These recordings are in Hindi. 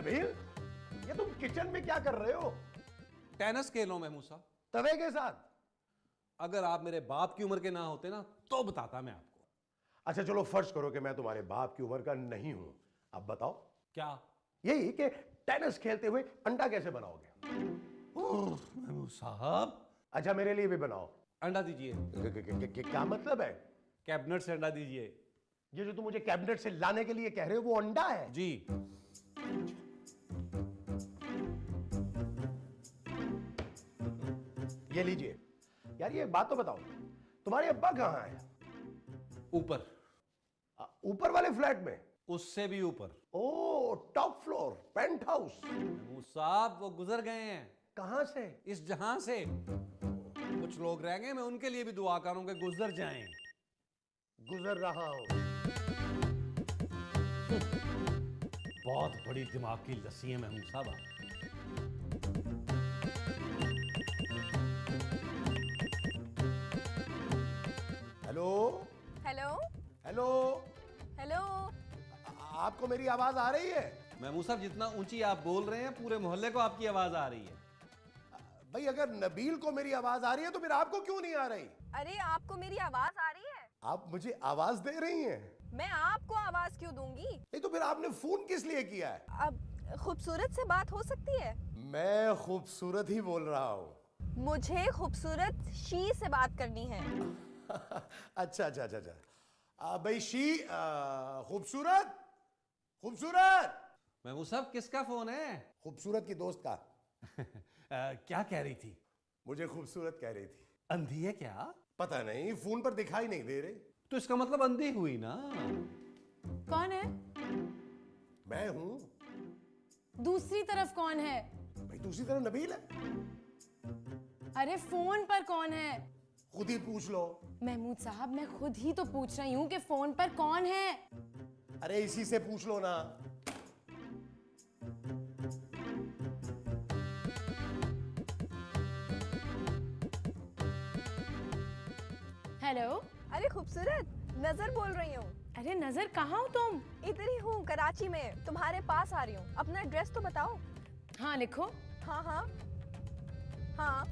नबील, ये तुम किचन में क्या कर रहे हो? टेनिस खेलो मैं मूसा। तवे के साथ? अगर आप मेरे बाप की उम्र के ना होते ना तो बताता मैं आपको। अच्छा चलो फर्ज करो कि मैं तुम्हारे बाप की उम्र का नहीं हूं, अब बताओ क्या? यही कि टेनिस खेलते हुए अंडा कैसे बनाओगे? महमूद साहब, अच्छा मेरे लिए भी बनाओ। अंडा दीजिए। क्या मतलब है? कैबिनेट से अंडा दीजिए। ये जो तुम मुझे कैबिनेट से लाने के लिए कह रहे हो वो अंडा है? जी। ये लीजिए। यार ये एक बात तो बताओ, तुम्हारे अब्बा कहां है? ऊपर। ऊपर वाले फ्लैट में? उससे भी ऊपर। Oh top floor, penthouse. Mahmood साहब वो गुजर गए हैं। कहां से? इस जहां से। कुछ लोग रह गए, मैं उनके लिए भी दुआ करूंगा गुजर जाएं। गुजर रहा हूं। बहुत बड़ी दिमाग की लस्सी है महमूद साहब आप। Hello hello hello, hello. आपको मेरी आवाज आ रही है? महमूद साहब जितना ऊंची आप बोल रहे हैं पूरे मोहल्ले को आपकी आवाज आ रही है। भाई अगर नबील को मेरी आवाज आ रही है तो फिर आपको क्यों नहीं आ रही? अरे आपको मेरी आवाज आ रही है? आप मुझे आवाज दे रही हैं? मैं आपको आवाज क्यों दूंगी? नहीं तो फिर आपने फोन किस लिए किया है? अब खूबसूरत से बात हो सकती है? मैं खूबसूरत ही बोल रहा हूं। मुझे खूबसूरत शी से बात करनी है। अच्छा अच्छा अच्छा अच्छा, भाई शी, खूबसूरत खूबसूरत। महमूद साहब किसका फोन है? खूबसूरत की दोस्त का। क्या कह रही थी? मुझे खूबसूरत कह रही थी। अंधी है क्या? पता नहीं, फोन पर दिखाई नहीं दे रही। तो इसका मतलब अंधी हुई ना। कौन है? मैं हूं। दूसरी तरफ कौन है? भाई दूसरी तरफ नबील है। अरे फोन पर कौन है? खुद ही पूछ लो। महमूद साहब मैं खुद ही तो पूछ रही हूँ कि फोन पर कौन है। अरे इसी से पूछ लो ना। हेलो। अरे खूबसूरत, नजर बोल रही हूँ। अरे नजर कहाँ हो तुम? इधर ही हूँ, कराची में, तुम्हारे पास आ रही हूँ। अपना एड्रेस तो बताओ। हाँ लिखो। हाँ हाँ हाँ।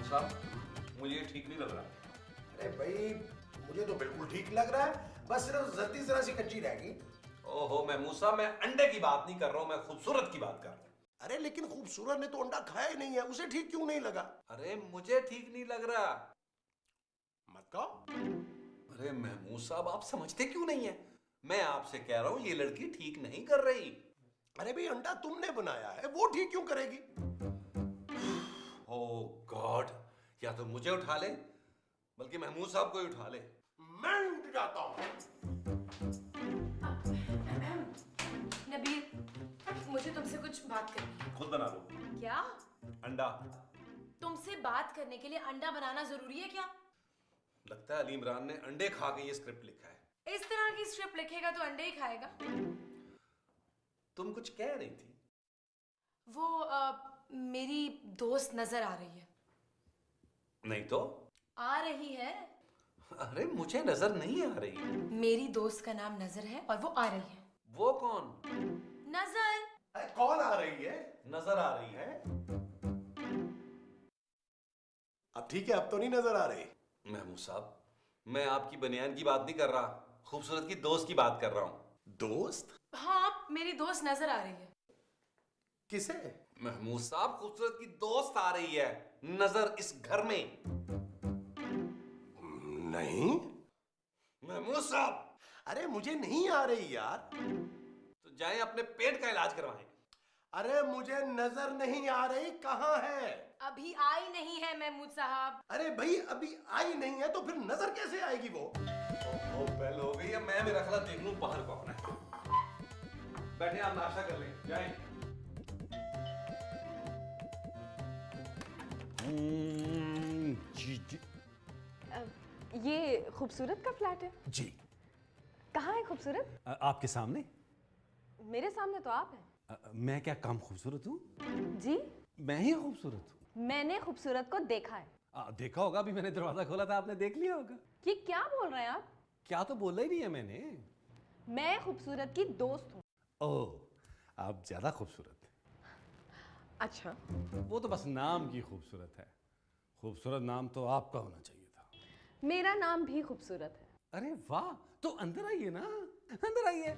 साहब मुझे ठीक नहीं लग रहा। अरे भाई मुझे तो बिल्कुल ठीक लग रहा है, बस सिर्फ जल्दी जरा सी कच्ची रहेगी। ओहो महमूद साहब, मैं अंडे की बात नहीं कर रहा हूं, मैं खूबसूरत की बात कर रहा हूं। अरे लेकिन खूबसूरत ने तो अंडा खाया ही नहीं है, उसे ठीक क्यों नहीं लगा? अरे मुझे ठीक नहीं लग रहा। मत कहो। अरे महमूद साहब आप समझते क्यों नहीं है? मैं आपसे कह रहा हूं ये लड़की ठीक नहीं कर रही। अरे भाई अंडा तुमने बनाया है, वो ठीक क्यों करेगी? ओह गॉड, या तो मुझे उठा ले बल्कि महमूद साहब को ही उठा ले। मैं उठ जाता हूं। नबील मुझे तुमसे कुछ बात करनी है। खुद बना लो। क्या? अंडा। तुमसे बात करने के लिए अंडा बनाना जरूरी है क्या? लगता है अली इमरान ने अंडे खा के ये स्क्रिप्ट लिखा है। इस तरह की स्क्रिप्ट लिखेगा तो अंडे ही खाएगा। तुम कुछ कह रही थी? वो मेरी दोस्त नजर आ रही है। नहीं तो। आ रही है। अरे मुझे नजर नहीं आ रही। मेरी दोस्त का नाम नजर है और वो आ रही है। वो कौन? नजर। अरे कौन आ रही है? नजर आ रही है। अब ठीक है, अब तो नहीं नजर आ रही। महमूद साहब मैं आपकी बनियान की बात नहीं कर रहा, खूबसूरत की दोस्त की बात कर रहा हूं। दोस्त? हाँ मेरी दोस्त नजर आ रही है। किसे? महमूद साहब खूबसूरत की दोस्त आ रही है नजर इस घर में। नहीं महमूद साहब। अरे मुझे नहीं आ रही यार। तो जाएं अपने पेट का इलाज करवाएं। अरे मुझे नजर नहीं आ रही, कहां है? अभी आई नहीं है महमूद साहब। अरे भाई अभी आई नहीं है तो फिर नजर कैसे आएगी वो? ओहो पहले हो गई है, मैं मेरा खला देख लूं बाहर कौन है। बैठे आप नाश्ता कर लें, जाएं। जी जी ये खूबसूरत का फ्लैट है? जी। कहाँ है खूबसूरत? आपके सामने। मेरे सामने तो आप हैं। मैं क्या कम खूबसूरत हूँ? जी मैं ही खूबसूरत हूँ। मैंने खूबसूरत को देखा है। देखा होगा, अभी मैंने दरवाजा खोला था, आपने देख लिया होगा। ये क्या बोल रहे हैं आप? क्या तो बोला ही नहीं है मैंने। मैं खूबसूरत की दोस्त हूँ। ओह, आप ज्यादा खूबसूरत हैं। अच्छा, वो तो बस नाम की खूबसूरत है, खूबसूरत नाम तो आपका होना चाहिए था। मेरा नाम भी खूबसूरत है। अरे वाह, तो अंदर आइए ना, अंदर आइए।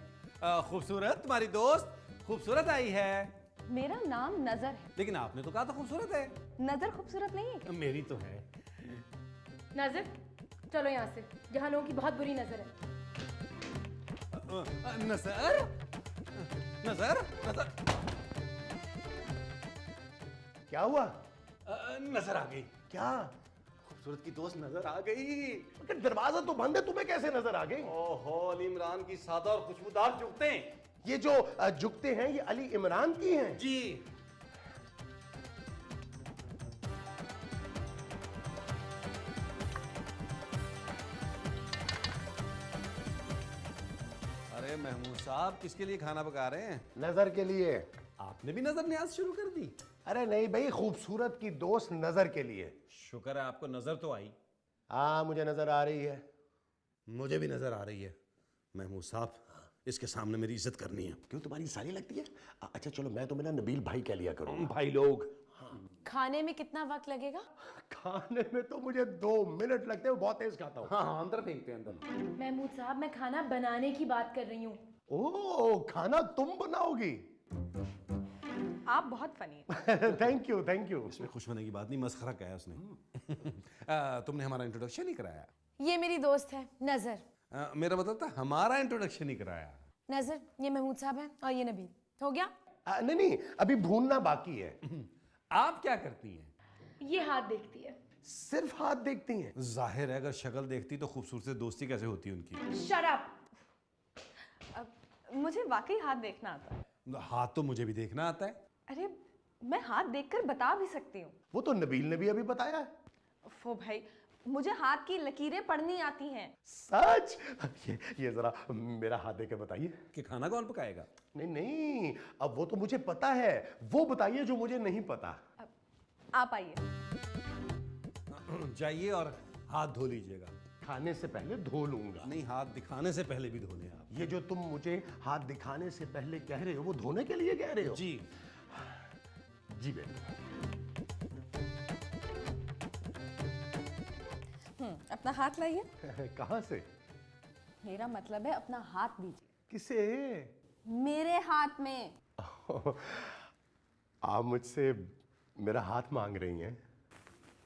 खूबसूरत, तुम्हारी दोस्त खूबसूरत आई है। मेरा नाम नजर है। लेकिन आपने तो कहा था खूबसूरत है। नजर खूबसूरत नहीं है क्या? मेरी तो है। नजर, चलो यहाँ से, यहाँ लोगों की बहुत बुरी नजर है। नजर, नजर, नजर। क्या हुआ? नजर आ गई। क्या? खूबसूरत की दोस्त नजर आ गई। अगर दरवाजा तो बंद है, तुम्हें कैसे नजर आ गई? ओहो, अली इमरान की सादा और खुशबूदार जुगते। ये जो झुकते हैं ये अली इमरान की हैं। जी। अरे महमूद साहब, किसके लिए खाना पका रहे हैं? नजर के लिए। आपने भी नजर न्याज शुरू कर दी? अरे नहीं भाई, खूबसूरत की दोस्त नजर के लिए। शुक्र है आपको नजर तो आई। हाँ, मुझे नजर आ रही है। मुझे भी नजर आ रही है। महमूद साहब, इसके सामने मेरी इज्जत करनी है। क्यों, तुम्हारी साली लगती है? अच्छा चलो, मैं तुम्हें ना नबील भाई कह लिया करूँ। भाई लोग। खाने में कितना वक्त लगेगा? खाने में तो मुझे 2 मिनट लगते हैं, बहुत तेज खाता हूँ। हाँ, अंदर फेंकते हैं, अंदर। महमूद साहब, मैं खाना बनाने की बात कर रही हूँ। ओह, खाना तुम बनाओगी? आप बहुत फनी हैं। Thank you, thank you. इसमें खुश होने की बात नहीं, मस्खरा किया है उसने। तुमने हमारा इंट्रोडक्शन नहीं कराया। ये मेरी दोस्त है नजर। मेरा मतलब था हमारा इंट्रोडक्शन ही कराया। नजर, ये महमूद साहब है और ये नबील। हो गया? नहीं नहीं, अभी भूनना बाकी है। आप क्या करती हैं? ये हाथ देखती है। सिर्फ हाथ देखती हैं? जाहिर है, अगर शक्ल देखती तो खूबसूरत से दोस्ती कैसे होती उनकी। शराब। मुझे वाकई हाथ देखना आता है। हाथ तो मुझे भी देखना आता है। अरे, मैं हाथ देखकर बता भी सकती हूँ। वो तो नबील ने भी अभी बताया है। वो भाई, मुझे हाथ की लकीरें पढ़नी आती हैं। सच? ये जरा मेरा हाथ देके बताइए। कि खाना कौन पकाएगा? नहीं नहीं, अब वो तो मुझे पता है, वो बताइए जो मुझे नहीं पता। आप आइए। जाइए और हाथ धो लीजिएगा। खाने से पहले धो लूंगा। नहीं, हाथ दिखाने से पहले भी धो लें आप। ये जो तुम मुझे हाथ दिखाने से पहले कह रहे हो, वो धोने के लिए कह रहे हो? जी। जी बेटा। अपना हाथ लाइए। कहाँ से? मेरा मतलब है अपना हाथ दीजिए। किसे? मेरे हाथ में। आप मुझसे मेरा हाथ मांग रही हैं?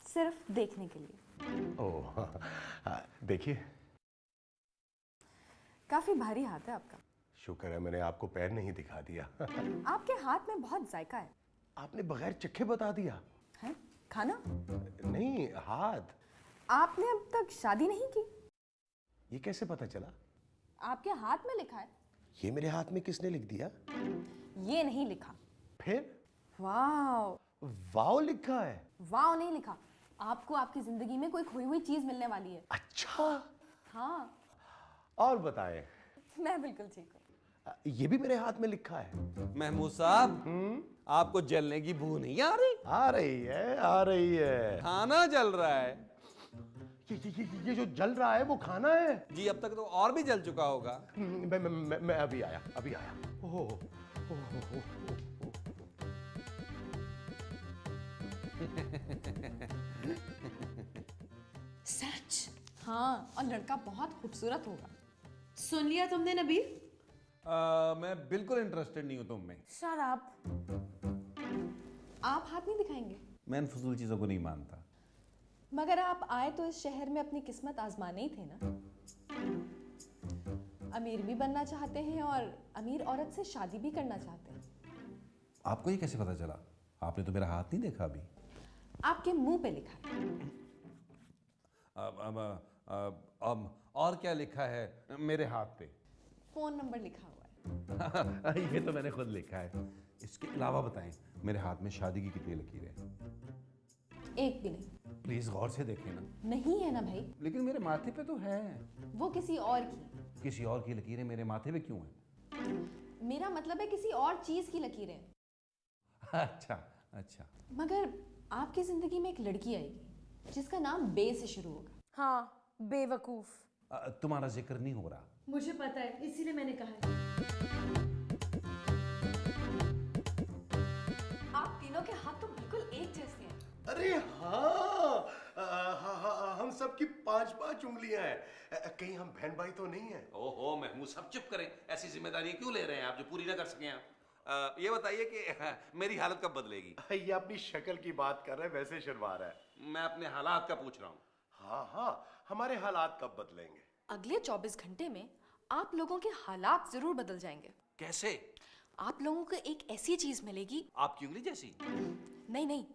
सिर्फ देखने के लिए। ओह, देखिए। काफी भारी हाथ है आपका। शुक्र है मैंने आपको पैर नहीं दिखा दिया। आपके हाथ में बहुत जायका है। आपने बगैर चखे बता दिया। है? खाना? नहीं, हाथ। आपने अब तक शादी नहीं की? ये कैसे पता चला? आपके हाथ में लिखा है। ये मेरे हाथ में किसने लिख दिया? ये नहीं लिखा। फिर? वाव। वाव लिखा है? वाव नहीं लिखा। आपको आपकी जिंदगी में कोई खोई हुई चीज मिलने वाली है। अच्छा। हाँ। और बताएं। मैं बिल्कुल ठीक हूँ। ये भी मेरे हाथ में लिखा है। महमूद साहब, आपको जलने की बू नहीं आ रही? आ रही है, आ रही है। खाना जल रहा है। ये जो जल रहा है वो खाना है? जी, अब तक तो और भी जल चुका होगा। मैं अभी आया, अभी आया। ओह, सच? हाँ, और लड़का बहुत खूबसूरत होगा। सुन लिया तुमने नबील? मैं बिल्कुल इंटरेस्टेड नहीं हूं तुम में। शराब। आप हाथ नहीं दिखाएंगे? मैं इन फजूल चीजों को नहीं मानता। मगर आप आए तो इस शहर में अपनी किस्मत आजमाने ही थे ना। अमीर भी बनना चाहते हैं और अमीर औरत से शादी भी करना चाहते हैं। आपको ये कैसे पता चला? आपने तो मेरा हाथ नहीं देखा अभी। आपके मुंह पे लिखा है। और क्या लिखा है मेरे हाथ पे? फोन नंबर लिखा हुआ है। ये तो मैंने खुद लिखा है। इसके अलावा बताएं, मेरे हाथ में शादी की कितनी लकीरें हैं? एक भी नहीं। प्लीज गौर से देखें ना। नहीं है ना भाई। लेकिन मेरे माथे पे तो है। वो किसी और की। किसी और की लकीरें मेरे माथे पे क्यों हैं? मेरा मतलब है किसी और चीज की लकीरें। अच्छा अच्छा। मगर आपकी जिंदगी में एक लड़की आएगी जिसका नाम बे से शुरू होगा। हाँ, बेवकूफ। तुम्हारा जिक्र नहीं हो रहा। मुझे पता है, इसीलिए मैंने कहा है। आप तीनों के हाथ तो बिल्कुल एक जैसे हैं। अरे हाँ, हाँ, हम सबकी 5-5 उंगलियां हैं। कहीं हम बहन भाई तो नहीं हैं? ओहो महमूद साहब चुप करें, ऐसी जिम्मेदारी क्यों ले रहे हैं आप जो पूरी ना कर सकें आप? ये बताइए कि मेरी हालत कब बदलेगी? ये अपनी शक्ल की बात कर रहे हैं, वैसे शर्मा रहा है। मैं अपने हालात का पूछ रहा हूँ। हाँ हाँ, हमारे हालात कब बदलेंगे? अगले 24 घंटे में आप लोगों के हालात जरूर बदल जाएंगे। कैसे? आप लोगों को एक ऐसी चीज मिलेगी, आपकी उंगली जैसी? नहीं,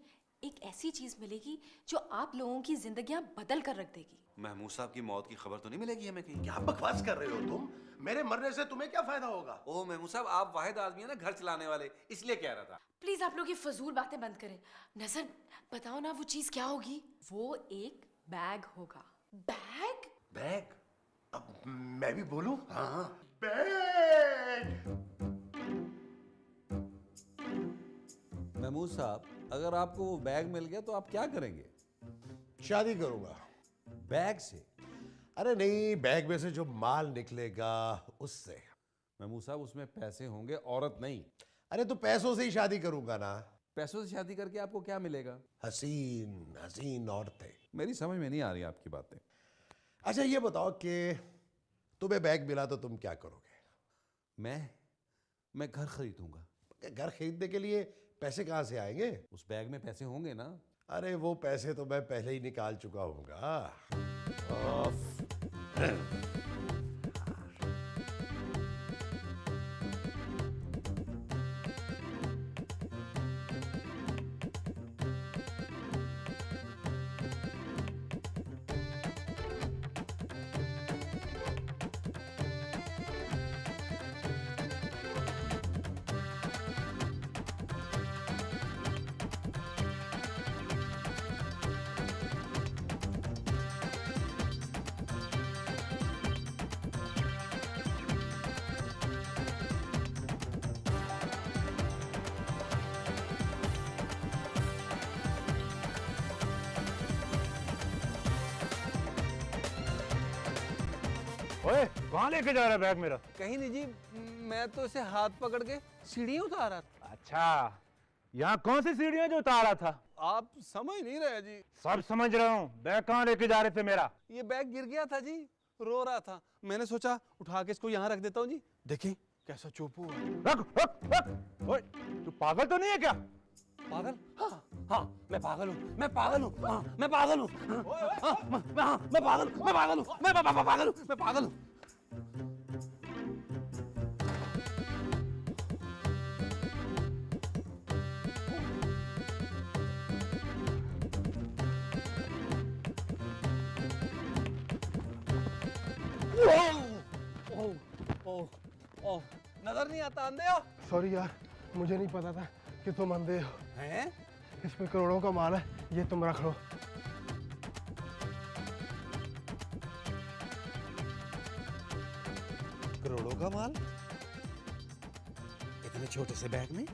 एक ऐसी चीज मिलेगी जो आप लोगों की जिंदगियां बदल कर रख देगी। महमूद साहब की मौत की खबर तो नहीं मिलेगी हमें कहीं? क्या बकवास कर रहे हो तुम? मेरे मरने से तुम्हें क्या फायदा होगा? ओह महमूद साहब, आप वाहिद आदमी है ना घर चलाने वाले, इसलिए कह रहा था। प्लीज आप लोग ये फजूल बातें बंद करें। नजर, बताओ ना वो चीज क्या होगी? वो एक बैग होगा। बैग? बैग? अब मैं भी बोलूं? हाँ, बैग। महमूद साहब, अगर आपको वो बैग मिल गया तो आप क्या करेंगे? शादी करूंगा। बैग से? अरे नहीं, बैग में से जो माल निकलेगा उससे। महमूद साहब, उसमें पैसे होंगे, औरत नहीं। अरे तो पैसों से ही शादी करूंगा ना। पैसों से शादी करके आपको क्या मिलेगा? हसीन हसीन औरतें। मेरी समझ में नहीं आ रही आपकी बातें। अच्छा ये बताओ कि तुम्हें बैग मिला तो तुम क्या करोगे? मैं घर खरीदूंगा। घर खरीदने के लिए पैसे कहाँ से आएंगे? उस बैग में पैसे होंगे ना। अरे वो पैसे तो मैं पहले ही निकाल चुका हूँगा। ओए, कहाँ लेके जा रहा है बैग मेरा? कहीं नहीं जी, मैं तो इसे हाथ पकड़ के सीढ़ी उतारा था। अच्छा, यहाँ कौन सी सीढ़ियाँ जो उतारा था? आप समझ नहीं रहे जी। सब समझ रहा हूँ। बैग कहाँ लेके जा रहे थे मेरा? ये बैग गिर गया था जी, रो रहा था। मैंने सोचा उठा के इसको यहाँ रख देता हूँ जी। देखें कैसा चोपू है। रख रख रख। ओए, तू पागल तो नहीं है क्या? पागल? हाँ, मैं पागल हूँ, मैं पागल हूँ, हाँ, मैं पागल हूँ, मैं पागल हूँ, मैं पागल हूँ, मैं पागल हूँ, मैं पागल हूँ। ओह, नजर नहीं आता, अंधे हो? सॉरी यार, मुझे नहीं पता था कि तुम अंधे हो। हैं? इसमें करोड़ों का माल है, ये तुम रख लो। करोड़ों का माल इतने छोटे से बैग में?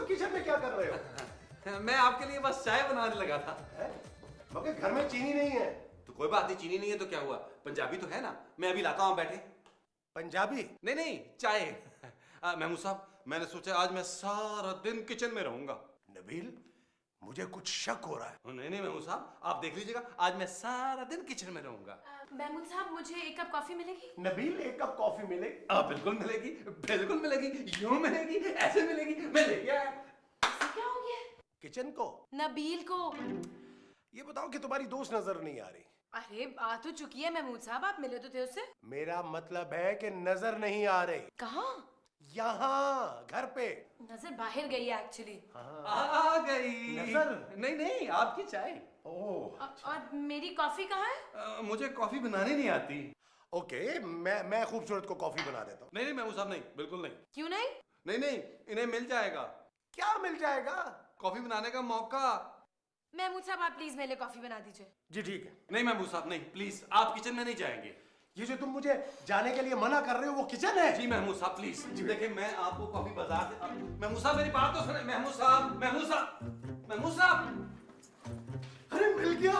किचन में क्या कर रहे हो? मैं आपके लिए बस चाय बनाने लगा था। मगर घर में चीनी नहीं है। तो कोई बात नहीं, चीनी नहीं है तो क्या हुआ, पंजाबी तो है ना, मैं अभी लाता हूँ, बैठे। पंजाबी? नहीं, चाय। महमूद साहब, मैंने सोचा आज मैं सारा दिन किचन में रहूंगा। नबील, मुझे कुछ शक हो रहा है। नहीं महमूद साहब, आप देख लीजिएगा, आज मैं सारा दिन किचन में रहूंगा। महमूद साहब, मुझे एक कप कॉफी मिलेगी? नबील, एक कप कॉफी मिलेगी? बिल्कुल मिलेगी, बिल्कुल मिलेगी, यूं मिलेगी, ऐसे मिलेगी, मैं लेके आया। क्या हो गया? किचन को? नबील को। ये बताओ कि तुम्हारी दोस्त नजर नहीं आ रही? अरे आ तो चुकी है महमूद साहब, आप मिले तो थे उससे। मेरा मतलब है कि नजर नहीं आ रही। कहाँ? यहाँ घर पे। नजर बाहर गई है एक्चुअली। आ गई नजर? नहीं, आपकी चाय। ओह और मेरी कॉफी कहाँ है? मुझे कॉफी बनाने नहीं आती। ओके, मैं खूबसूरत को कॉफी बना देता हूँ। नहीं नहीं महमूद साहब, नहीं, बिल्कुल नहीं। क्यों नहीं? नहीं नहीं, इन्हें मिल जाएगा क्या मिल जाएगा? कॉफी बनाने का मौका। महमूद साहब आप प्लीज मेरे लिए कॉफी बना दीजिए। जी ठीक है। नहीं महमूद साहब, नहीं, प्लीज, आप किचन में नहीं जाएंगे। ये जो तुम मुझे जाने के लिए मना कर रहे हो वो किचन है? जी महमूद साहब प्लीज, देखिए मैं आपको कॉफी बाजार से। महमूद साहब मेरी बात तो सुने। महमूद साहब, महमूद साहब, महमूद साहब। अरे मिल गया,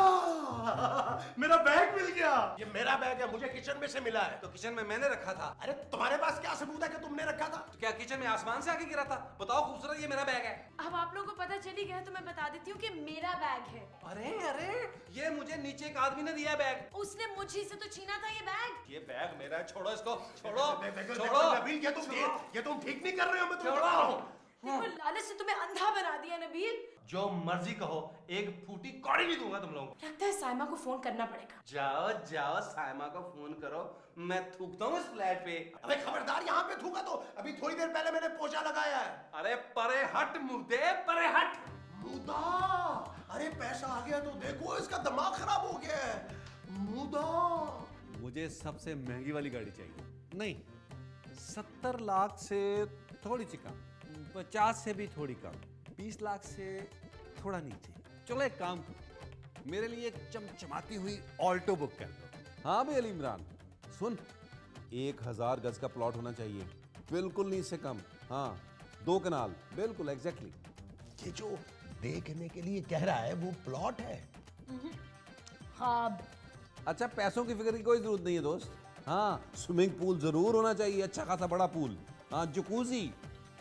मेरा बैग मिल गया। ये मेरा बैग है, मुझे किचन में से मिला है। तो किचन में मैंने रखा था। अरे तुम्हारे पास क्या सबूत है कि तुमने रखा था? तो क्या किचन में आसमान से आके गिरा था? बताओ खूबसूरत, ये मेरा बैग है। अब आप लोगों को पता चली गया है तो मैं बता देती हूँ कि मेरा बैग है। अरे अरे, ये मुझे नीचे एक आदमी ने दिया बैग। उसने मुझे से तो छीना था ये बैग। ये बैग मेरा है, छोड़ो इसको, छोड़ो देखो, छोड़ो। नबील, ये तुम ठीक नहीं कर रहे हो। मैं तुम्हें छोड़ो। बता रहा हूँ। देखो लालच से तुम्हें अंधा बना दिया नबील। जो मर्जी कहो, एक फूटी कौड़ी नहीं दूंगा तुम लोगों को। लगता है साइमा को फोन करना पड़ेगा। जाओ जाओ, साइमा को फोन करो, मैं थूकता हूँ इस फ्लैट पे। अबे खबरदार, यहाँ पे थूका तो अभी थोड़ी देर पहले मैंने पोछा लगाया है। अरे परे हट मुर्दे, परे हट। मुदा, अरे पैसा आ गया तो देखो, इसका दिमाग खराब हो गया है। मुदा, मुझे सबसे महंगी वाली गाड़ी चाहिए। नहीं, 70 लाख से थोड़ी सी कम, 50 से भी थोड़ी कम, 20 लाख से थोड़ा नीचे। चलो एक काम करो, मेरे लिए एक चमचमाती हुई ऑल्टो बुक कर दो। हाँ भाई अली इमरान, सुन, 1000 गज का प्लॉट होना चाहिए, बिल्कुल नहीं इससे कम। हाँ, 2 कनाल, बिल्कुल एग्जैक्टली। ये जो देखने के लिए कह रहा है वो प्लॉट है? हाँ। अच्छा, पैसों की फिक्र की कोई जरूरत नहीं है दोस्त। हाँ, स्विमिंग पूल जरूर होना चाहिए, अच्छा खासा बड़ा पूल। हाँ, जकूजी।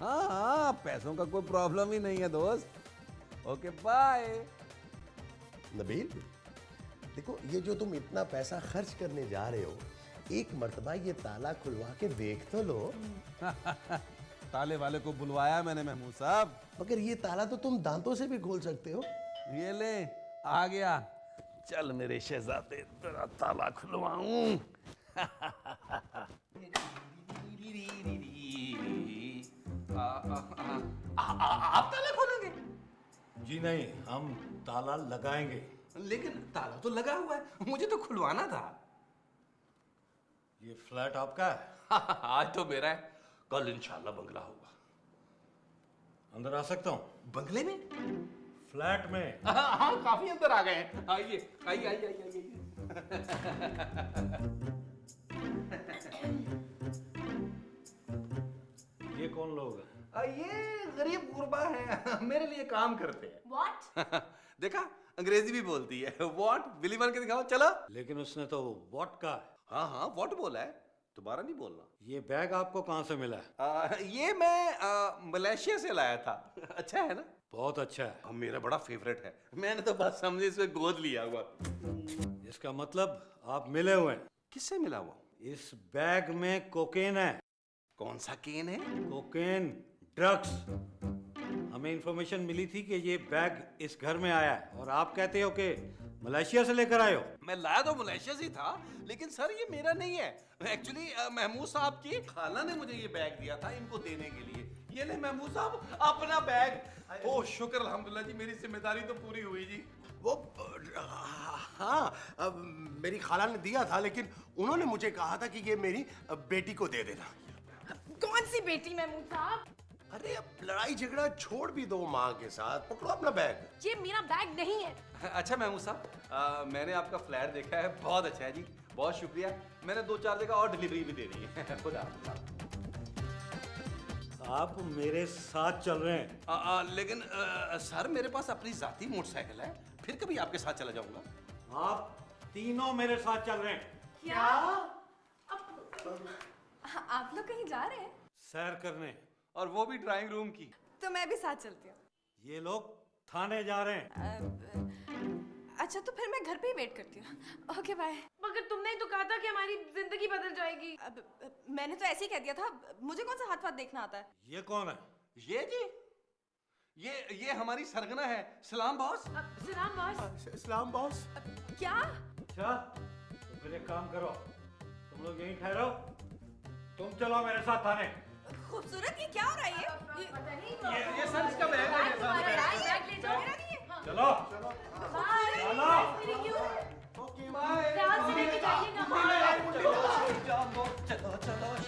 हाँ हाँ, पैसों का कोई प्रॉब्लम ही नहीं है दोस्त। Okay bye. नबील, देखो, ये जो तुम इतना पैसा खर्च करने जा रहे हो, एक मर्तबा ये ताला खुलवा के देख तो लो। ताले वाले को बुलवाया मैंने महमूद साहब। मगर ये ताला तो तुम दांतों से भी खोल सकते हो। ये ले, आ गया। चल मेरे शहजादे, तेरा ताला खुलवाऊं। आप ताला खोलेंगे? जी नहीं, हम ताला लगाएंगे। लेकिन ताला तो लगा हुआ है, मुझे तो खुलवाना था। ये फ्लैट आपका है? आज तो मेरा है, कल इंशाल्लाह बंगला होगा। अंदर आ सकता हूँ? बंगले में? फ्लैट में? हाँ, काफी अंदर आ गए हैं। आइए आइए आइए आइए। ये कौन लोग हैं? ये गरीब गुरबा है, मेरे लिए काम करते हैं। What? देखा, अंग्रेजी भी बोलती है। व्हाट? बिली बन के दिखाओ, चलो। लेकिन उसने तो वॉट का है। हाँ हाँ, व्हाट बोला है, दोबारा नहीं बोलना। ये बैग आपको कहाँ से मिला है? ये मैं मलेशिया से लाया था। अच्छा है ना? बहुत अच्छा है। मेरा बड़ा फेवरेट है, मैंने तो बस समझे इसमें गोद लिया हुआ। इसका मतलब आप मिले हुए हैं। किससे मिला हुआ? इस बैग में कोकेन है। कौन सा केन है? Cocaine, drugs. हमें इंफॉर्मेशन मिली थी कि ये बैग इस घर में आया है और आप कहते हो कि मलेशिया से लेकर आए हो। मैं लाया तो मलेशिया से था, लेकिन सर ये मेरा नहीं है। एक्चुअली महमूद साहब की खाला ने मुझे ये बैग दिया था इनको देने के लिए। ये ले महमूद साहब, अपना बैग। ओह शुक्र अल्हम्दुलिल्लाह जी, मेरी जिम्मेदारी तो पूरी हुई जी। वो हाँ, अब मेरी खाला ने दिया था, लेकिन उन्होंने मुझे कहा था कि ये मेरी बेटी को दे देना। कौन सी बेटी महमूद साहब? अरे अब लड़ाई झगड़ा छोड़ भी दो माँ के साथ, पकड़ो अपना बैग। ये मेरा बैग नहीं है। अच्छा महमूद साहब, मैंने आपका फ्लैट देखा है, बहुत अच्छा है जी, बहुत शुक्रिया। मैंने 2-4 जगह और डिलीवरी भी देनी है। खुदा हाफ़िज़। आप मेरे साथ चल रहे हैं? लेकिन सर मेरे पास अपनी जाती मोटरसाइकिल है, फिर कभी आपके साथ चला जाऊंगा। आप तीनों मेरे साथ चल रहे हैं। क्या? आप लोग कहीं जा रहे हैं? सैर करने। और वो भी ड्राइंग रूम की। तो मैं भी साथ चलती हूँ। ये लोग थाने जा रहे हैं। अच्छा, तो फिर मैं घर पे ही वेट करती हूँ। Okay bye. मगर तुमने ही तो कहा था कि हमारी जिंदगी बदल जाएगी। मैंने तो ऐसे ही कह दिया था, मुझे कौन सा हाथ वाथ देखना आता है। ये कौन है? ये जी, ये हमारी सरगना है। सलाम बॉस। सलाम बॉस। इस्लाम बॉस। क्या? अच्छा, तो फिर एक काम करो, तुम लोग यहीं ठहरो, तुम चलो मेरे साथ थाने। खूबसूरत, ये क्या हो रहा है? ये सर इसका बैग है। बैग ले जाओ। मेरा नहीं है। चलो ध्यान से लेके जाइएगा। चलो चलो